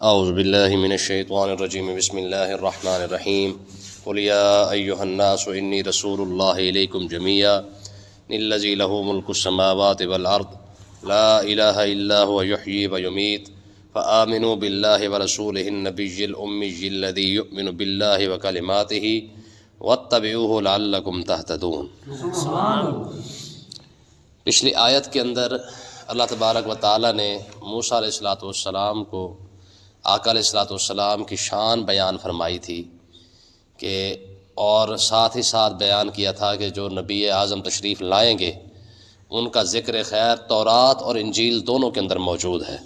اعوذ باللہ من الشیطان الرجیم بسم اللہ الرحمن الرحیم قل یا ایہا الناس انی رسول اللہ الیکم جمیعا الذی لہ ملک السماوات والارض لا الہ الا هو یحیی ویمیت فآمنوا باللہ ورسولہ النبی الامی الذی یؤمن باللہ وکلماتہ واتبعوہ لعلکم تہتدون۔ پچھلی آیت کے اندر اللہ تبارک و تعالیٰ نے موسیٰ علیہ السلام کو آقا علیہ السلام کی شان بیان فرمائی تھی کہ اور ساتھ ہی ساتھ بیان کیا تھا کہ جو نبی اعظم تشریف لائیں گے ان کا ذکر خیر تورات اور انجیل دونوں کے اندر موجود ہے،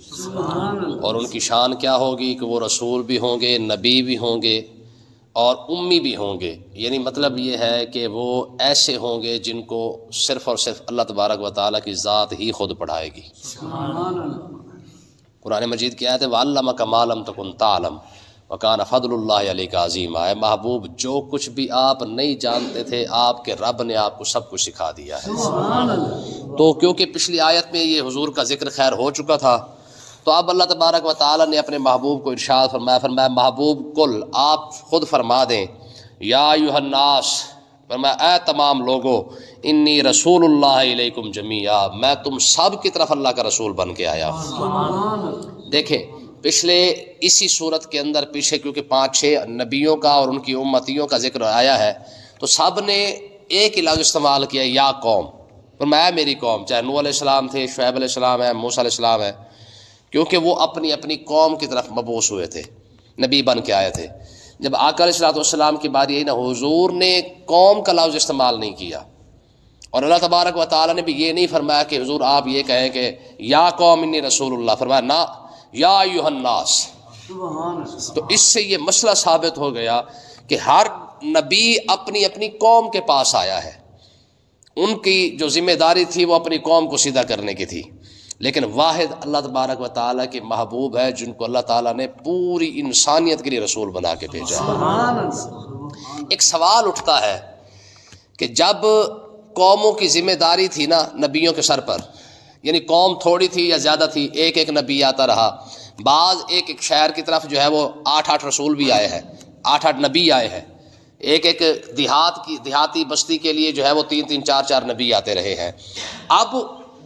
اور ان کی شان کیا ہوگی کہ وہ رسول بھی ہوں گے، نبی بھی ہوں گے اور امی بھی ہوں گے۔ یعنی مطلب یہ ہے کہ وہ ایسے ہوں گے جن کو صرف اور صرف اللہ تبارک و تعالیٰ کی ذات ہی خود پڑھائے گی۔ قرآن مجید کی آیت ہے وَعَلَّمَكَ مَا لَمْ تَكُنْ تَعْلَمْ وَكَانَ فَضْلُ اللَّهِ عَلَيْكَ عَظِيمًا۔ اے محبوب، جو کچھ بھی آپ نہیں جانتے تھے آپ کے رب نے آپ کو سب کچھ سکھا دیا ہے۔ تو کیونکہ پچھلی آیت میں یہ حضور کا ذکر خیر ہو چکا تھا، تو اب اللہ تبارک و تعالیٰ نے اپنے محبوب کو ارشاد فرمایا محبوب کل آپ خود فرما دیں، یا ایھا الناس، فرمایا اے تمام لوگو، انی رسول اللہ علیکم جمیعا، میں تم سب کی طرف اللہ کا رسول بن کے آیا ہوں۔ دیکھیں پچھلے اسی صورت کے اندر پیچھے کیونکہ 5-6 نبیوں کا اور ان کی امتیوں کا ذکر آیا ہے، تو سب نے ایک ہی لفظ استعمال کیا، یا قوم، فرمایا میری قوم، چاہے نوح علیہ السلام تھے، شعیب علیہ السلام ہے، موسیٰ علیہ السلام ہے، کیونکہ وہ اپنی اپنی قوم کی طرف مبعوث ہوئے تھے، نبی بن کے آئے تھے۔ جب آقا علیہ السلام کی باری آئی نا، حضور نے قوم کا لفظ استعمال نہیں کیا، اور اللہ تبارک و تعالیٰ نے بھی یہ نہیں فرمایا کہ حضور آپ یہ کہیں کہ یا قوم انی رسول اللہ، فرمایا نا یا ایھا الناس۔ تو اس سے یہ مسئلہ ثابت ہو گیا کہ ہر نبی اپنی اپنی قوم کے پاس آیا ہے، ان کی جو ذمہ داری تھی وہ اپنی قوم کو سیدھا کرنے کی تھی، لیکن واحد اللہ تبارک و تعالیٰ کے محبوب ہے جن کو اللہ تعالیٰ نے پوری انسانیت کے لیے رسول بنا کے بھیجا ہے۔ ایک سوال اٹھتا ہے کہ جب قوموں کی ذمہ داری تھی نا نبیوں کے سر پر، یعنی قوم تھوڑی تھی یا زیادہ تھی، ایک ایک نبی آتا رہا، بعض ایک ایک شہر کی طرف جو ہے وہ 8-8 رسول بھی آئے ہیں، 8-8 نبی آئے ہیں، ایک ایک دیہاتی بستی کے لیے جو ہے وہ 3-3 4-4 نبی آتے رہے ہیں۔ اب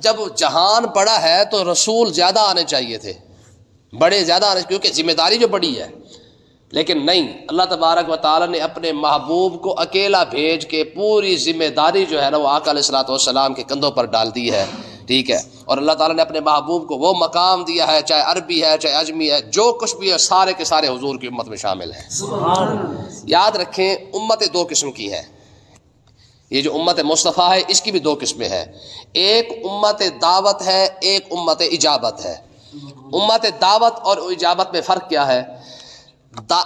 جب جہان بڑا ہے تو رسول زیادہ آنے چاہیے تھے، بڑے زیادہ آنے، کیونکہ ذمہ داری جو بڑی ہے، لیکن نہیں، اللہ تبارک و تعالیٰ نے اپنے محبوب کو اکیلا بھیج کے پوری ذمہ داری جو ہے نا وہ آقا علیہ السلام کے کندھوں پر ڈال دی ہے، ٹھیک ہے، اور اللہ تعالیٰ نے اپنے محبوب کو وہ مقام دیا ہے، چاہے عربی ہے چاہے عجمی ہے، جو کچھ بھی ہے سارے کے سارے حضور کی امت میں شامل ہیں۔ یاد رکھیں امت 2 قسم کی ہیں، یہ جو امت مصطفیٰ ہے اس کی بھی 2 قسمیں ہیں، ایک امت دعوت ہے، ایک امت اجابت ہے۔ امت دعوت اور اجابت میں فرق کیا ہے؟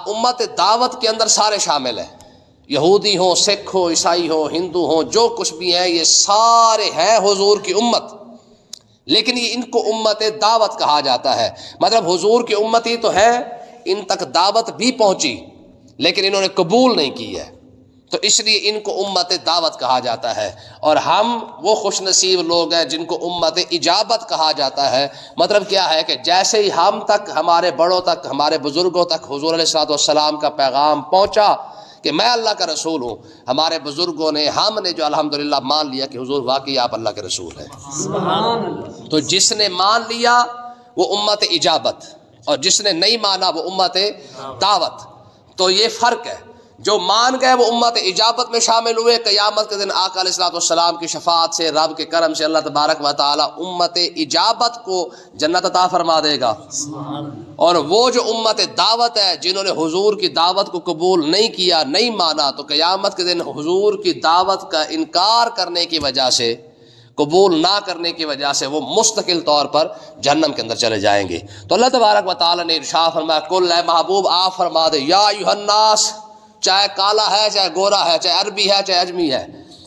امت دعوت کے اندر سارے شامل ہیں، یہودی ہوں، سکھ ہو، عیسائی ہو، ہندو ہوں، جو کچھ بھی ہیں یہ سارے ہیں حضور کی امت، لیکن یہ ان کو امت دعوت کہا جاتا ہے، مطلب حضور کی امت ہی تو ہے، ان تک دعوت بھی پہنچی لیکن انہوں نے قبول نہیں کی ہے، تو اس لیے ان کو امت دعوت کہا جاتا ہے، اور ہم وہ خوش نصیب لوگ ہیں جن کو امت اجابت کہا جاتا ہے۔ مطلب کیا ہے کہ جیسے ہی ہم تک، ہمارے بڑوں تک، ہمارے بزرگوں تک حضور علیہ السلام کا پیغام پہنچا کہ میں اللہ کا رسول ہوں، ہمارے بزرگوں نے، ہم نے جو الحمدللہ مان لیا کہ حضور واقعی آپ اللہ کے رسول ہیں، تو جس نے مان لیا وہ امت اجابت، اور جس نے نہیں مانا وہ امت دعوت۔ تو یہ فرق ہے، جو مان گئے وہ امت اجابت میں شامل ہوئے، قیامت کے دن آقا علیہ السلام کی شفاعت سے، رب کے کرم سے اللہ تبارک و تعالی امت اجابت کو جنت عطا فرما دے گا، اور وہ جو امت دعوت ہے جنہوں نے حضور کی دعوت کو قبول نہیں کیا، نہیں مانا، تو قیامت کے دن حضور کی دعوت کا انکار کرنے کی وجہ سے، قبول نہ کرنے کی وجہ سے وہ مستقل طور پر جہنم کے اندر چلے جائیں گے۔ تو اللہ تبارک و تعالی نے ارشاد فرمایا کل اے محبوب آپ فرما دے، یا ایھا الناس، چاہے کالا ہے چاہے گورا ہے، چاہے عربی ہے چاہے عجمی ہے،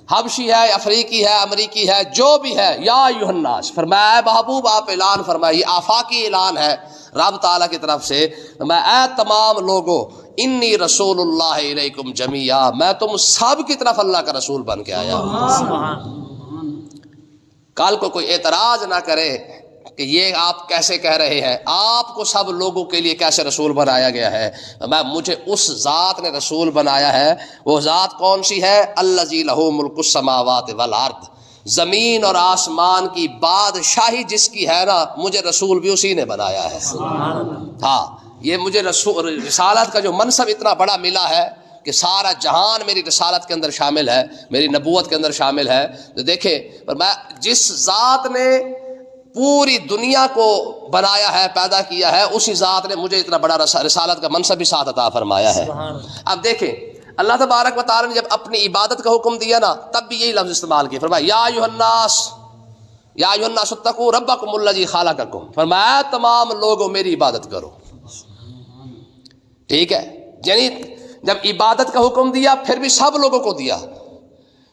حبشی ہے افریقی ہے امریکی ہے، جو بھی ہے، یا ایھا الناس، فرمایا اے محبوب آپ اعلان فرمائے، یہ آفاقی اعلان ہے رب تعالیٰ کی طرف سے، میں اے تمام لوگوں انی رسول اللہ علیکم جمیعا، میں تم سب کی طرف اللہ کا رسول بن کے آیا ہوں۔ کل کو کوئی اعتراض نہ کرے کہ یہ آپ کیسے کہہ رہے ہیں، آپ کو سب لوگوں کے لیے کیسے رسول بنایا گیا ہے؟ مجھے اس ذات نے رسول بنایا ہے. وہ ذات کون سی ہے؟ الذی لہ ملک السماوات والارض، زمین اور آسمان کی بادشاہی جس کی ہے نا، مجھے رسول بھی اسی نے بنایا ہے. ہاں، یہ مجھے رسالت کا جو منصب اتنا بڑا ملا ہے کہ سارا جہان میری رسالت کے اندر شامل ہے، میری نبوت کے اندر شامل ہے. تو دیکھیں، میں جس ذات نے پوری دنیا کو بنایا ہے، پیدا کیا ہے، اسی ذات نے مجھے اتنا بڑا رسالت کا منصب بھی ساتھ عطا فرمایا ہے. اب دیکھیں، اللہ تبارک و تعالی نے جب اپنی عبادت کا حکم دیا نا، تب بھی یہی لفظ استعمال کیا. فرمایا یا ایھا الناس، یا ایھا الناس اتقوا ربکم الذی خلقکم. فرمایا تمام لوگوں میری عبادت کرو. ٹھیک ہے، یعنی جب عبادت کا حکم دیا پھر بھی سب لوگوں کو دیا،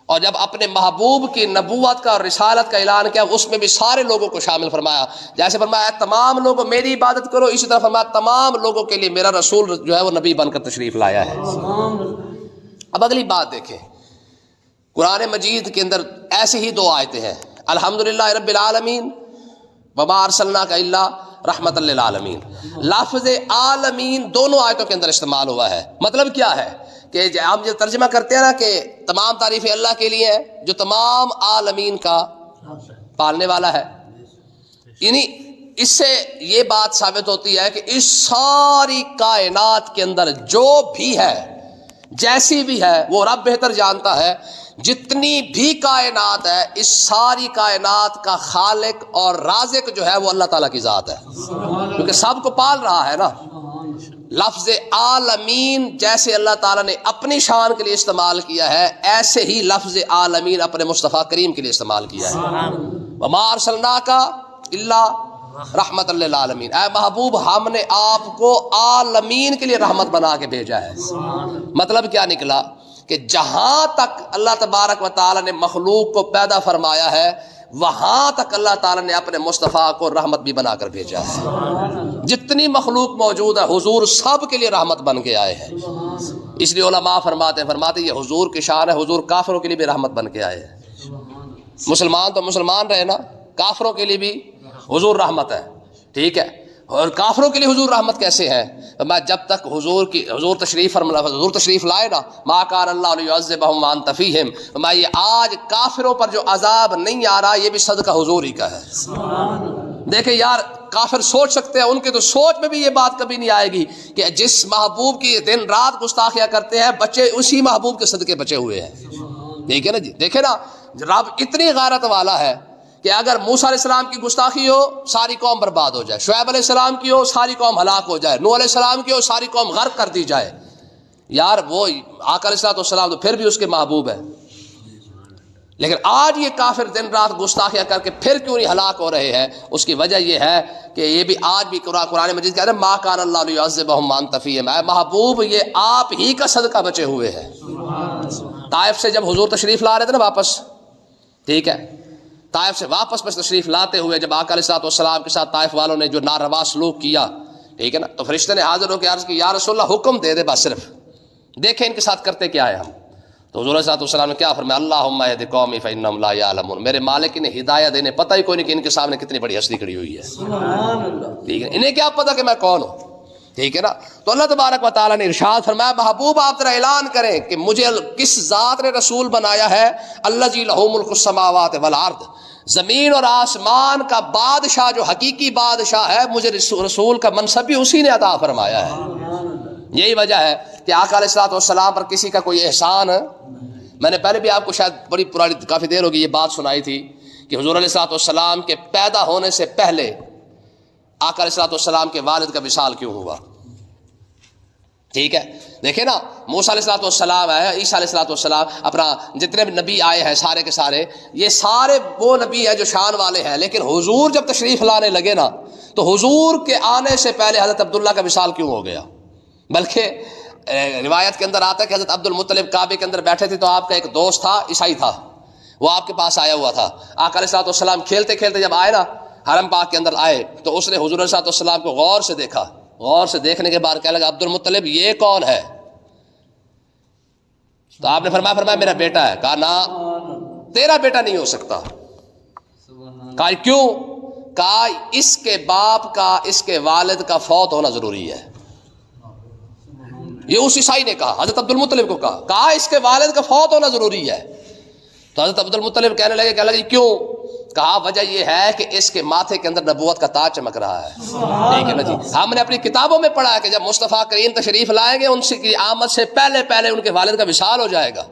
اور جب اپنے محبوب کی نبوت کا اور رسالت کا اعلان کیا اس میں بھی سارے لوگوں کو شامل فرمایا. جیسے فرمایا تمام لوگوں میری عبادت کرو، اسی طرح فرمایا تمام لوگوں کے لیے میرا رسول جو ہے وہ نبی بن کر تشریف لایا ہے. اب اگلی بات دیکھیں، قرآن مجید کے اندر ایسی ہی دو آیتیں ہیں، الحمدللہ رب العالمین وما ارسلناک الا رحمت للعالمین. لفظ عالمین دونوں آیتوں کے اندر استعمال ہوا ہے. مطلب کیا ہے کہ ہم جو ترجمہ کرتے ہیں نا کہ تمام تعریفیں اللہ کے لیے ہیں جو تمام عالمین کا پالنے والا ہے، یعنی اس سے یہ بات ثابت ہوتی ہے کہ اس ساری کائنات کے اندر جو بھی ہے، جیسی بھی ہے، وہ رب بہتر جانتا ہے. جتنی بھی کائنات ہے، اس ساری کائنات کا خالق اور رازق جو ہے وہ اللہ تعالیٰ کی ذات ہے، کیونکہ سب کو پال رہا ہے نا. لفظ عالمین جیسے اللہ تعالیٰ نے اپنی شان کے لیے استعمال کیا ہے، ایسے ہی لفظ عالمین اپنے مصطفیٰ کریم کے لیے استعمال کیا ہے. وما ارسلناک الا رحمت للعالمین، اے محبوب ہم نے آپ کو عالمین کے لیے رحمت بنا کے بھیجا ہے. مطلب کیا نکلا کہ جہاں تک اللہ تبارک و تعالیٰ نے مخلوق کو پیدا فرمایا ہے، وہاں تک اللہ تعالیٰ نے اپنے مصطفیٰ کو رحمت بھی بنا کر بھیجا ہے. جتنی مخلوق موجود ہے حضور سب کے لیے رحمت بن کے آئے ہیں. اس لیے علماء فرماتے یہ حضور کی شان ہے، حضور کافروں کے لیے بھی رحمت بن کے آئے ہیں. مسلمان تو مسلمان رہے نا، کافروں کے لیے بھی حضور رحمت ہے. ٹھیک ہے، اور کافروں کے لیے حضور رحمت کیسے ہیں؟ میں جب تک حضور تشریف لائے نا، ما کان اللہ لیعذبہم وانت فیہم، میں یہ آج کافروں پر جو عذاب نہیں آ رہا یہ بھی صدقہ حضور ہی کا ہے. دیکھیں یار، کافر سوچ سکتے ہیں، ان کے تو سوچ میں بھی یہ بات کبھی نہیں آئے گی کہ جس محبوب کی دن رات گستاخیاں کرتے ہیں بچے اسی محبوب کے صدقے بچے ہوئے ہیں. ٹھیک ہے نا جی، دیکھیں نا رب اتنی غیرت والا ہے کہ اگر موسیٰ علیہ السلام کی گستاخی ہو ساری قوم برباد ہو جائے، شعیب علیہ السلام کی ہو ساری قوم ہلاک ہو جائے، نوح علیہ السلام کی ہو ساری قوم غرق کر دی جائے، یار وہ آقا علیہ السلام تو پھر بھی اس کے محبوب ہے. لیکن آج یہ کافر دن رات گستاخیاں کر کے پھر کیوں نہیں ہلاک ہو رہے ہیں؟ اس کی وجہ یہ ہے کہ یہ بھی آج بھی قرآن مجید کہہ رہے ہیں ما کان اللہ لیعذبہم وانت فیہم، اے محبوب یہ آپ ہی کا صدقہ بچے ہوئے ہیں. طائف سے جب حضور تشریف لا رہے تھے نا واپس، ٹھیک ہے، طائف سے واپس تشریف لاتے ہوئے جب آقا علیہ السلام کے ساتھ طائف والوں نے جو ناروا سلوک کیا، ٹھیک ہے نا، تو فرشتے نے حاضر ہو کے عرض کی یا رسول اللہ حکم دے دے بس، صرف دیکھیں ان کے ساتھ کرتے کیا ہے ہم. تو حضور علیہ السلام نے کیا فرمایا؟ اللہم اہد قومی فانہم لا یعلمون، میرے مالک انہیں ہدایت دینے پتہ ہی کوئی نہیں کہ ان کے سامنے کتنی بڑی ہستی کھڑی ہوئی ہے. ٹھیک ہے، انہیں کیا پتہ کہ میں کون ہوں. ٹھیک ہے نا، تو اللہ تبارک و تعالیٰ نے ارشاد فرمایا محبوب آپ ذرا اعلان کریں کہ مجھے کس ذات نے رسول بنایا ہے. الذی لہ ملک السماوات والارض، زمین اور آسمان کا بادشاہ جو حقیقی بادشاہ ہے، مجھے رسول کا منصب بھی اسی نے عطا فرمایا ہے. یہی وجہ ہے کہ آقا علیہ السلام پر کسی کا کوئی احسان، میں نے پہلے بھی آپ کو شاید بڑی پرانی کافی دیر ہوگی یہ بات سنائی تھی کہ حضور علیہ السلام کے پیدا ہونے سے پہلے آقا علیہ السلام کے والد کا وصال کیوں ہوا. ٹھیک ہے، دیکھیں نا موسیٰ علیہ السلام ہے، عیسیٰ علیہ السلام، اپنا جتنے بھی نبی آئے ہیں سارے کے سارے، یہ سارے وہ نبی ہیں جو شان والے ہیں، لیکن حضور جب تشریف لانے لگے نا تو حضور کے آنے سے پہلے حضرت عبداللہ کا وصال کیوں ہو گیا. بلکہ روایت کے اندر آتا ہے کہ حضرت عبد المطلب کعبے کے اندر بیٹھے تھے تو آپ کا ایک دوست تھا، عیسائی تھا، وہ آپ کے پاس آیا ہوا تھا. آقا علیہ السلام کھیلتے کھیلتے جب آئے نا حرم پاک کے اندر آئے تو اس نے حضور علیہ السلام کو غور سے دیکھا. غور سے دیکھنے کے بعد کہنے لگا عبد المطلب یہ کون ہے؟ تو آپ نے فرمایا میرا بیٹا ہے. کہا نہ تیرا بیٹا نہیں ہو سکتا. کہا کیوں؟ کہا اس کے باپ کا اس کے والد کا فوت ہونا ضروری ہے. یہ اس عیسائی نے کہا، حضرت عبد المطلب کو کہا اس کے والد کا فوت ہونا ضروری ہے. تو حضرت عبد المطلب کہنے لگے کیوں؟ کہا وجہ یہ ہے کہ اس کے ماتھے کے اندر نبوت کا تاج چمک رہا ہے. ٹھیک ہے نا جی. ہم نے اپنی کتابوں میں پڑھا ہے کہ جب مصطفیٰ کریم تشریف لائیں گے ان کی آمد سے پہلے ان کے والد کا وصال ہو جائے گا.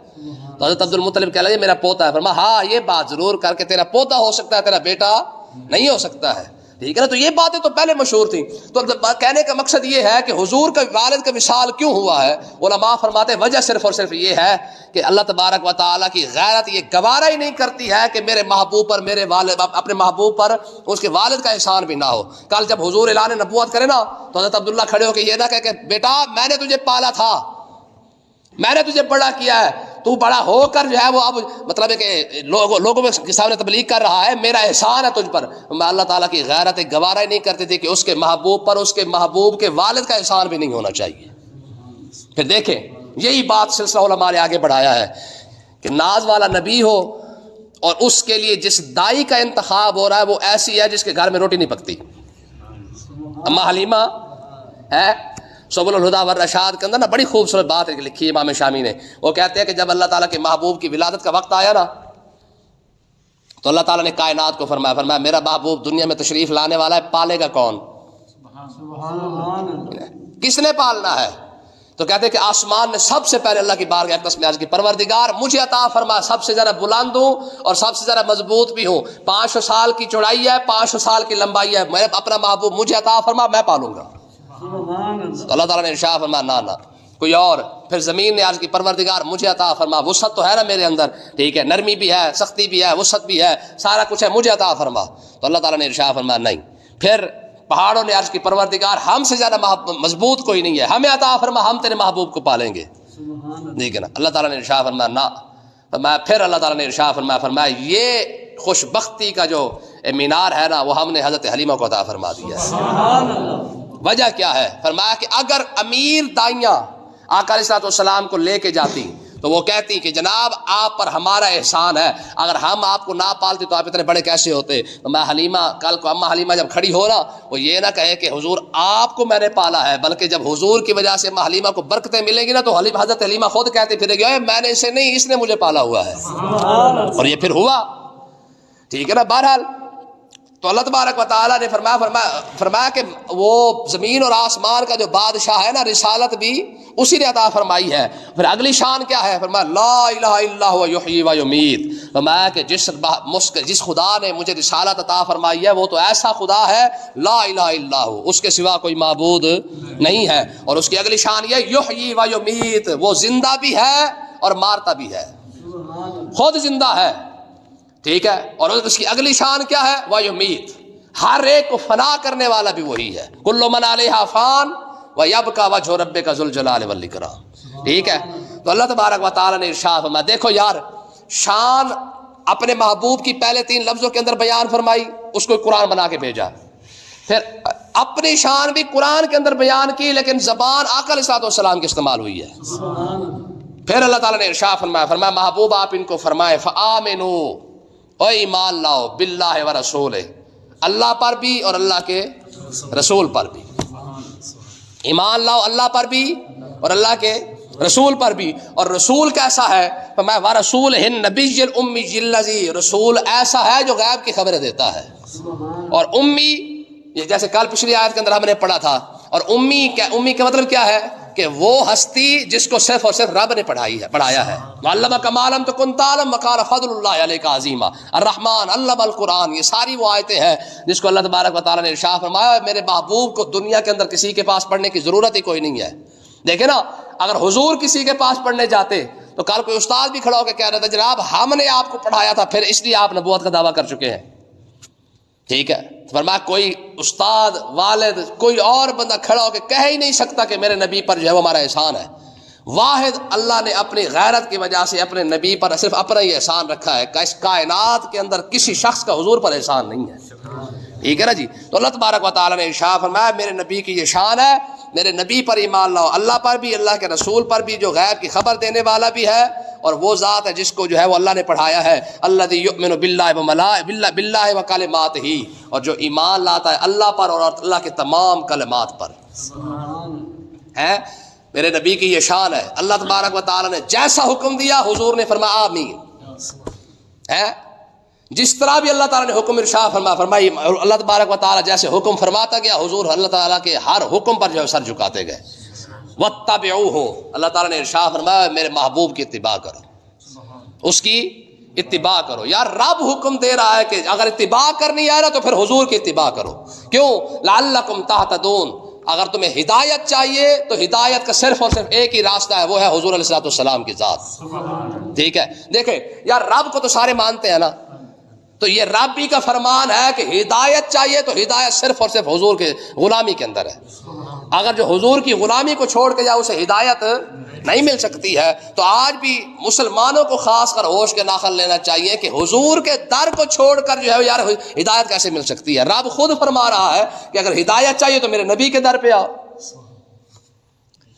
تو حضرت عبد المطلب کہنے لگے میرا پوتا ہے. فرمایا ہاں یہ بات ضرور کر کے تیرا پوتا ہو سکتا ہے، تیرا بیٹا نہیں ہو سکتا ہے. ٹھیک ہے نا. تو یہ باتیں تو پہلے مشہور تھیں. تو کہنے کا مقصد یہ ہے کہ حضور کا والد کا وصال کیوں ہوا ہے. علماء فرماتے ہیں وجہ صرف اور صرف یہ ہے کہ اللہ تبارک و تعالیٰ کی غیرت یہ گوارا ہی نہیں کرتی ہے کہ میرے محبوب پر، میرے والد، اپنے محبوب پر اس کے والد کا احسان بھی نہ ہو. کل جب حضور اعلان نبوت کرے نا تو حضرت عبداللہ کھڑے ہو کے یہ نہ کہے کہ بیٹا میں نے تجھے پالا تھا، میں نے تجھے بڑا کیا ہے، تو بڑا ہو کر جو ہے وہ اب مطلب ہے کہ لوگوں کے سامنے تبلیغ کر رہا ہے، میرا احسان ہے تجھ پر. میں اللہ تعالیٰ کی غیرت گوارا ہی نہیں کرتی تھی کہ اس کے محبوب پر اس کے محبوب کے والد کا احسان بھی نہیں ہونا چاہیے. پھر دیکھیں یہی بات سلسلہ علماء نے آگے بڑھایا ہے کہ ناز والا نبی ہو اور اس کے لیے جس دائی کا انتخاب ہو رہا ہے وہ ایسی ہے جس کے گھر میں روٹی نہیں پکتی. اما حلیمہ ہے سبل الہدی والرشاد کے اندر نا بڑی خوبصورت بات لکھی ہے امام شامی نے. وہ کہتے ہیں کہ جب اللہ تعالیٰ کے محبوب کی ولادت کا وقت آیا نا تو اللہ تعالیٰ نے کائنات کو فرمایا میرا محبوب دنیا میں تشریف لانے والا ہے، پالے گا کون؟ کس نے پالنا ہے؟ تو کہتے ہیں کہ آسمان نے سب سے پہلے اللہ کی بارگاہ اقدس میں عرض کی پروردگار مجھے عطا فرما سب سے زیادہ بلند ہوں اور سب سے زیادہ مضبوط بھی ہوں، 500 سال کی چوڑائی ہے، 500 سال کی لمبائی ہے، میں اپنا محبوب مجھے عطا فرما میں پالوں گا. تو اللہ تعالیٰ نے ارشاد فرمایا نہ کوئی اور. پھر زمین نے عرض کی پروردگار مجھے عطا فرما، وسعت تو ہے نا میرے اندر، ٹھیک ہے، نرمی بھی ہے، سختی بھی ہے، وسعت بھی ہے، سارا کچھ ہے، مجھے عطا فرما. تو اللہ تعالیٰ نے ارشاد فرمایا نہیں. پھر پہاڑوں نے عرض کی پروردگار ہم سے زیادہ مضبوط کوئی نہیں ہے، ہمیں عطا فرما، ہم تیرے محبوب کو پالیں گے. ٹھیک ہے نا. اللہ تعالیٰ نے ارشاد فرمایا نہ. فرمایا پھر اللہ تعالیٰ نے ارشاد فرمایا یہ خوش بختی کا جو مینار ہے نا وہ ہم نے حضرت حلیمہ کو عطا فرما دیا ہے. وجہ کیا ہے؟ فرمایا کہ اگر امیر دائیاں آقا علیہ الصلوۃ والسلام کو لے کے جاتی تو وہ کہتی کہ جناب آپ پر ہمارا احسان ہے، اگر ہم آپ کو نہ پالتے تو آپ اتنے بڑے کیسے ہوتے. میں حلیمہ کل کو اما حلیمہ جب کھڑی ہو نا وہ یہ نہ کہے کہ حضور آپ کو میں نے پالا ہے، بلکہ جب حضور کی وجہ سے اما حلیمہ کو برکتیں ملیں گی نا تو حضرت حلیمہ خود کہتے پھرے گی میں نے اسے نہیں، اس نے مجھے پالا ہوا ہے. اور یہ پھر ہوا. ٹھیک ہے نا. بہرحال تو اللہ تبارک و تعالیٰ نے فرمایا کہ وہ زمین اور آسمان کا جو بادشاہ ہے نا رسالت بھی اسی نے عطا فرمائی ہے. پھر اگلی شان کیا ہے؟ فرمایا لا الہ الا هو یحیی و یمیت. فرمایا کہ جس خدا نے مجھے رسالت عطا فرمائی ہے وہ تو ایسا خدا ہے لا الہ الا هو، اس کے سوا کوئی معبود نہیں ہے. اور اس کی اگلی شان یہ یحیی و یمیت، وہ زندہ بھی ہے اور مارتا بھی ہے، خود زندہ ہے. ٹھیک ہے. اور اس کی اگلی شان کیا ہے؟ وَيُمِيتُ، ہر ایک کو فنا کرنے والا بھی وہی ہے. كُلُّ مَنْ عَلَيْهَا فَانٍ وَيَبْقَى وَجْهُ رَبِّكَ ذُو الْجَلَالِ وَالْإِكْرَامِ. ٹھیک ہے. تو اللہ تبارک و تعالیٰ نے ارشاد فرمایا دیکھو یار شان اپنے محبوب کی پہلے 3 لفظوں کے اندر بیان فرمائی، اس کو قرآن بنا کے بھیجا. پھر اپنی شان بھی قرآن کے اندر بیان کی لیکن زبان آقا علیہ الصلوۃ والسلام کی استعمال ہوئی ہے. پھر اللہ تعالیٰ نے ارشاد فرمایا محبوب آپ ان کو فرمائے فآمنوا، او ایمان لاؤ، باللہ و رسول، اللہ پر بھی اور اللہ کے رسول پر بھی. ایمان لاؤ اللہ پر بھی اور اللہ کے رسول پر بھی. اور رسول کیسا ہے؟ فرمایا وَرَسُولِهِ النَّبِيِّ الْأُمِّيِّ الَّذِي، رسول ایسا ہے جو غیب کی خبریں دیتا ہے. اور امی یہ جیسے کل پچھلی آیت کے اندر ہم نے پڑھا تھا. اور امی کا مطلب کیا ہے؟ کہ وہ ہستی جس کو صرف اور صرف رب نے پڑھایا ہے. وَعَلَّمَكَ مَا لَمْ تَكُنْ تَعْلَمْ وَكَانَ فَضْلُ اللَّهِ عَلَيْكَ عَظِيمًا. الرحمن علم القرآن، یہ ساری وہ آیتیں ہیں جس کو اللہ تبارک و تعالیٰ نے ارشاد فرمایا میرے محبوب کو دنیا کے اندر کسی کے پاس پڑھنے کی ضرورت ہی کوئی نہیں ہے. دیکھیں نا اگر حضور کسی کے پاس پڑھنے جاتے تو کل کوئی استاد بھی کھڑا ہو کے کہہ رہا تھا جناب ہم نے آپ کو پڑھایا تھا پھر اس لیے آپ نبوت کا دعویٰ کر چکے ہیں. ٹھیک ہے. فرمایا کوئی استاد والد کوئی اور بندہ کھڑا ہو کے کہہ ہی نہیں سکتا کہ میرے نبی پر جو ہے وہ ہمارا احسان ہے. واحد اللہ نے اپنی غیرت کی وجہ سے اپنے نبی پر صرف اپنا ہی احسان رکھا ہے. اس کائنات کے اندر کسی شخص کا حضور پر احسان نہیں ہے. ٹھیک ہے نا جی. تو اللہ تبارک و تعالیٰ نے ارشاد فرمایا میرے نبی کی یہ شان ہے، میرے نبی پر ایمان لاؤ، اللہ پر بھی اللہ کے رسول پر بھی جو غیب کی خبر دینے والا بھی ہے اور وہ ذات ہے جس کو جو ہے وہ اللہ نے پڑھایا ہے الذی یؤمن باللہ و کلماتہ، اور جو ایمان لاتا ہے اللہ پر اور اللہ کے تمام کلمات پر. ہے میرے نبی کی یہ شان ہے. اللہ تبارک و تعالیٰ نے جیسا حکم دیا حضور نے فرمایا آمین. ہے جس طرح بھی اللہ تعالیٰ نے حکم ارشاد فرمائی اللہ تبارک و تعالیٰ جیسے حکم فرماتا گیا حضور اللہ تعالیٰ کے ہر حکم پر جو ہے سر جھکاتے گئے. واتبعوہ، اللہ تعالیٰ نے ارشاد فرمایا میرے محبوب کی اتباع کرو، اس کی اتباع کرو. یار رب حکم دے رہا ہے کہ اگر اتباع کرنی ہے نا تو پھر حضور کی اتباع کرو. کیوں؟ لعلکم تہتدون، اگر تمہیں ہدایت چاہیے تو ہدایت کا صرف اور صرف ایک ہی راستہ ہے، وہ ہے حضور علیہ الصلوۃ والسلام کی ذات. ٹھیک ہے، دیکھیں یار رب کو تو سارے مانتے ہیں نا، تو یہ رب ہی کا فرمان ہے کہ ہدایت چاہیے تو ہدایت صرف اور صرف حضور کے غلامی کے اندر ہے. اگر جو حضور کی غلامی کو چھوڑ کے جائے اسے ہدایت نہیں مل سکتی ہے. تو آج بھی مسلمانوں کو خاص کر ہوش کے ناخن لینا چاہیے کہ حضور کے در کو چھوڑ کر جو ہے یار ہدایت کیسے مل سکتی ہے. رب خود فرما رہا ہے کہ اگر ہدایت چاہیے تو میرے نبی کے در پہ آؤ.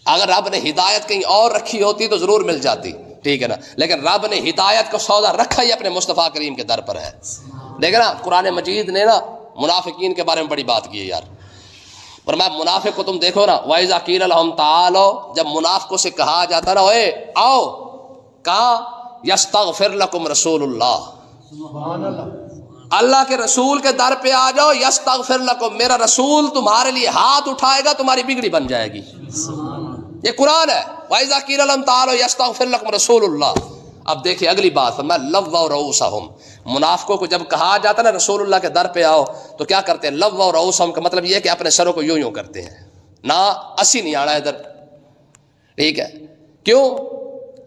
اگر رب نے ہدایت کہیں اور رکھی ہوتی تو ضرور مل جاتی، ٹھیک ہے نا، لیکن رب نے ہدایت کا سودا رکھا ہی اپنے مصطفیٰ کریم کے در پر ہے. دیکھ نا قرآن مجید نے نا منافقین کے بارے میں بڑی بات کی ہے یار. اور میں منافق کو تم دیکھو نا، وَإِذَا قِيلَ لَهُمْ تَعَالَوْا، جب منافقوں سے کہا جاتا نا اے آؤ، کہاں؟ یستغفر لکم رسول اللہ، اللہ کے رسول کے در پہ آ جاؤ. یستغفر لکم، میرا رسول تمہارے لیے ہاتھ اٹھائے گا تمہاری بگڑی بن جائے گی. یہ قرآن ہے. وَإِذَا قِيلَ لَهُمْ تَعَالَوْا يَسْتَغْفِرْ لَكُمْ رَسُولُ اللَّهِ. اب دیکھیں اگلی بات فرمایا لَوَّوْا رُؤُوسَهُمْ. منافقوں کو جب کہا جاتا نا رسول اللہ کے در پہ آؤ تو کیا کرتے ہیں؟ لَوَّوْا رُؤُوسَهُمْ کا مطلب یہ ہے کہ اپنے سروں کو یوں یوں کرتے ہیں، نہ اسی نہیں آنا ادھر. ٹھیک ہے، کیوں؟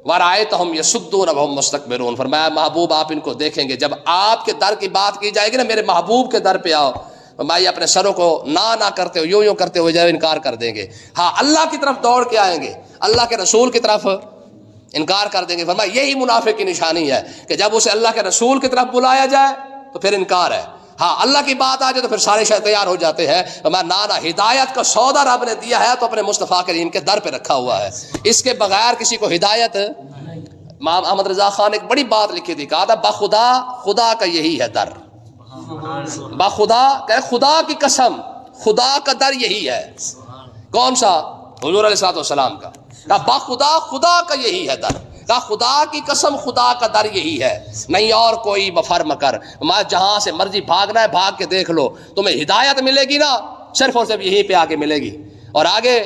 وَرَأَيْتَهُمْ يَصُدُّونَ وَهُمْ مُسْتَكْبِرُونَ. فرمایا محبوب آپ ان کو دیکھیں گے جب آپ کے در کی بات کی جائے گی نا، میرے محبوب کے در پہ آؤ، فرمایا اپنے سروں کو نہ کرتے ہو یوں یوں کرتے ہوئے جو انکار کر دیں گے. ہاں اللہ کی طرف دوڑ کے آئیں گے، اللہ کے رسول کی طرف انکار کر دیں گے. فرمایا یہی منافق کی نشانی ہے کہ جب اسے اللہ کے رسول کی طرف بلایا جائے تو پھر انکار ہے، ہاں اللہ کی بات آ جائے تو پھر سارے شے تیار ہو جاتے ہیں. فرمایا ہدایت کا سودا رب نے دیا ہے تو اپنے مصطفیٰ کریم کے در پہ رکھا ہوا ہے، اس کے بغیر کسی کو ہدایت. امام احمد رضا خان ایک بڑی بات لکھی تھی، کہا تھا بخدا خدا کا یہی ہے در. بخدا کہ خدا کی قسم خدا کا در یہی ہے. کون سا؟ حضور علیہ الصلوۃ والسلام کا. کہا بخدا خدا کا یہی ہے در. کہا خدا کی قسم خدا کا در یہی ہے، نہیں اور کوئی بفرم کر. جہاں سے مرضی بھاگنا ہے بھاگ کے دیکھ لو، تمہیں ہدایت ملے گی نا صرف اور صرف یہیں پہ آ کے ملے گی. اور آگے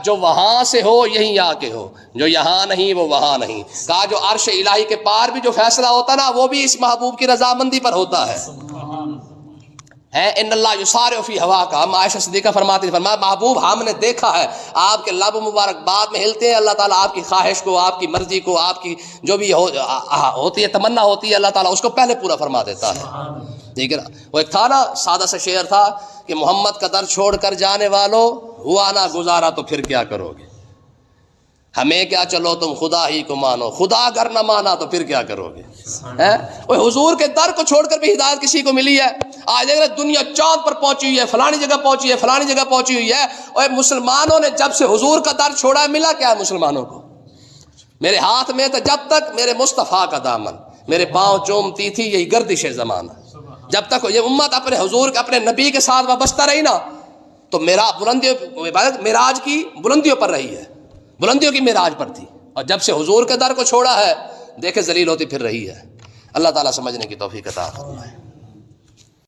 جو وہاں سے ہو یہیں آ کے ہو، جو یہاں نہیں وہ وہاں نہیں. کہا جو عرش الہی کے پار بھی جو فیصلہ ہوتا نا وہ بھی اس محبوب کی رضامندی پر ہوتا ہے. ان اللہ یسارع فی ہوا کا. ہم عائشہ صدیقہ فرماتی، فرمایا محبوب ہم نے دیکھا ہے آپ کے لب مبارک بعد میں ہلتے ہیں، اللہ تعالیٰ آپ کی خواہش کو، آپ کی مرضی کو، آپ کی جو بھی ہوتی ہے تمنا ہوتی ہے اللہ تعالیٰ اس کو پہلے پورا فرما دیتا ہے. ٹھیک ہے نا. وہ ایک تھا نا سادہ سا شعر تھا کہ محمد کا در چھوڑ کر جانے والوں ہوا نہ گزارا تو پھر کیا کرو گے، ہمیں کیا چلو تم خدا ہی کو مانو، خدا اگر نہ مانا تو پھر کیا کرو گے. وہ حضور کے در کو چھوڑ کر بھی ہدایت کسی کو ملی ہے. آج دیکھ رہے دنیا چاند پر پہنچی ہوئی ہے، فلانی جگہ پہنچی ہے، فلانی جگہ پہنچی ہوئی ہے. اور مسلمانوں نے جب سے حضور کا در چھوڑا ہے ملا کیا ہے مسلمانوں کو؟ میرے ہاتھ میں تو جب تک میرے مصطفیٰ کا دامن، میرے پاؤں چومتی تھی یہی گردش زمانہ. جب تک یہ امت اپنے حضور کے اپنے نبی کے ساتھ وابستہ رہی نا تو میرا معراج کی بلندیوں پر رہی ہے، بلندیوں کی معراج پر تھی. اور جب سے حضور کے در کو چھوڑا ہے دیکھے ذلیل ہوتی پھر رہی ہے. اللہ تعالیٰ سمجھنے کی توفیق عطا فرمائے.